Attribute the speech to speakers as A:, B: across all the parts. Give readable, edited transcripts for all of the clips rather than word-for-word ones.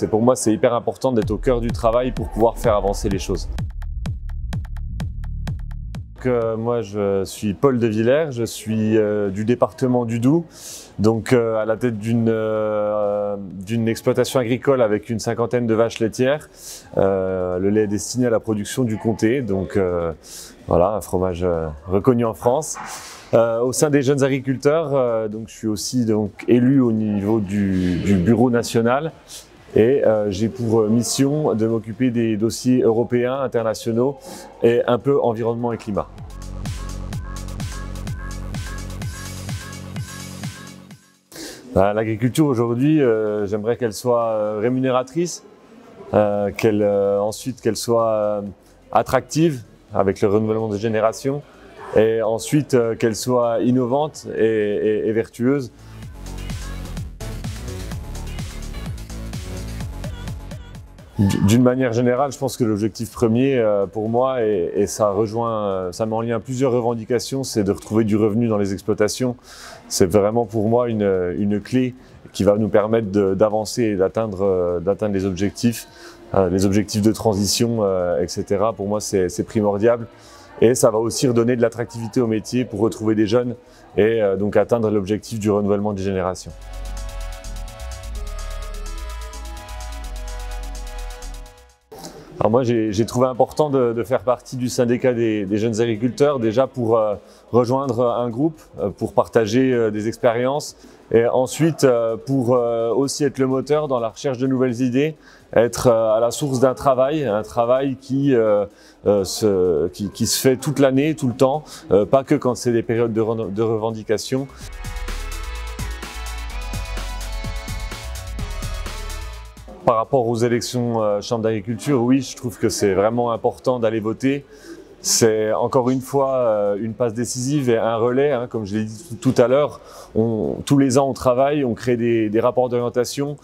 A: Pour moi, c'est hyper important d'être au cœur du travail pour pouvoir faire avancer les choses. Moi, je suis Paul De Villers, je suis du département du Doubs, donc à la tête d'une exploitation agricole avec une cinquantaine de vaches laitières. Le lait est destiné à la production du comté, donc voilà, un fromage reconnu en France. Au sein des jeunes agriculteurs, donc je suis aussi élu au niveau du bureau national. Et j'ai pour mission de m'occuper des dossiers européens, internationaux et un peu environnement et climat. L'agriculture aujourd'hui, j'aimerais qu'elle soit rémunératrice, ensuite qu'elle soit attractive avec le renouvellement des générations et ensuite qu'elle soit innovante et vertueuse. D'une manière générale, je pense que l'objectif premier pour moi, et ça met en lien plusieurs revendications, c'est de retrouver du revenu dans les exploitations. C'est vraiment pour moi une clé qui va nous permettre d'avancer et d'atteindre les objectifs de transition, etc. Pour moi, c'est primordial. Et ça va aussi redonner de l'attractivité au métier pour retrouver des jeunes et donc atteindre l'objectif du renouvellement des générations. Alors moi, j'ai trouvé important de faire partie du syndicat des jeunes agriculteurs, déjà pour rejoindre un groupe, pour partager des expériences et ensuite pour aussi être le moteur dans la recherche de nouvelles idées, être à la source d'un travail, qui se fait toute l'année, tout le temps, pas que quand c'est des périodes de revendication. Par rapport aux élections chambre d'agriculture, oui, je trouve que c'est vraiment important d'aller voter. C'est encore une fois une passe décisive et un relais, hein, comme je l'ai dit tout à l'heure. Tous les ans, on travaille, on crée des rapports d'orientation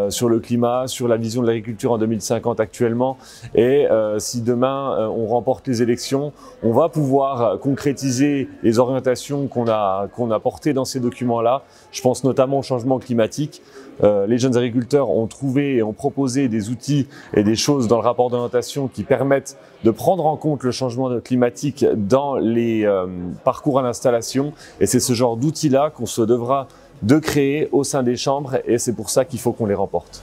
A: sur le climat, sur la vision de l'agriculture en 2050 actuellement. Et si demain, on remporte les élections, on va pouvoir concrétiser les orientations qu'on a portées dans ces documents-là. Je pense notamment au changement climatique. Les jeunes agriculteurs ont trouvé et ont proposé des outils et des choses dans le rapport d'orientation qui permettent de prendre en compte le changement climatique dans les parcours à l'installation. Et c'est ce genre d'outils-là qu'on se devra de créer au sein des chambres et c'est pour ça qu'il faut qu'on les remporte.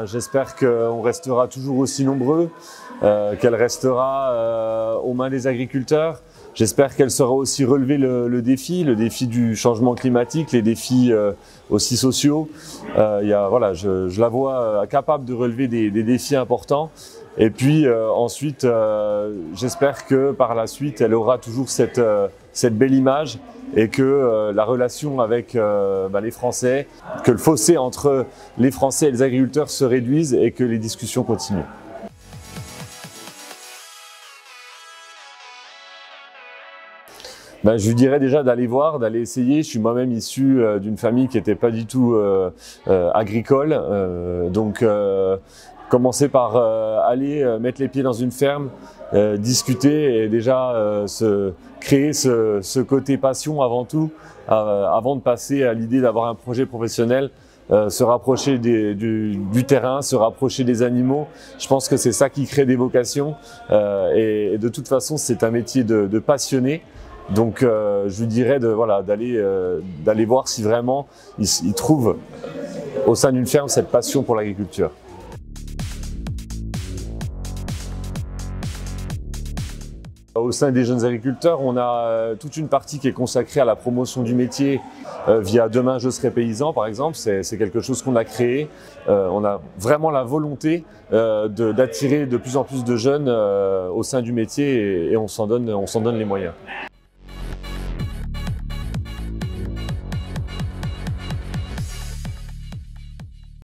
A: J'espère qu'on restera toujours aussi nombreux, qu'elle restera aux mains des agriculteurs. J'espère qu'elle saura aussi relever le défi du changement climatique, les défis aussi sociaux. Je la vois capable de relever des défis importants. Et puis ensuite, j'espère que par la suite, elle aura toujours cette belle image et que la relation avec les Français, que le fossé entre les Français et les agriculteurs se réduise et que les discussions continuent. Je lui dirais déjà d'aller voir, d'aller essayer. Je suis moi-même issu d'une famille qui n'était pas du tout agricole. Donc, commencer par aller mettre les pieds dans une ferme, discuter et déjà créer ce côté passion avant tout, avant de passer à l'idée d'avoir un projet professionnel. Se rapprocher du terrain, se rapprocher des animaux. Je pense que c'est ça qui crée des vocations. Et de toute façon, c'est un métier de passionné. Donc je lui dirais d'aller voir si vraiment il trouve au sein d'une ferme cette passion pour l'agriculture. Au sein des jeunes agriculteurs, on a toute une partie qui est consacrée à la promotion du métier via Demain je serai paysan par exemple. C'est quelque chose qu'on a créé. On a vraiment la volonté d'attirer de plus en plus de jeunes au sein du métier et on s'en donne les moyens.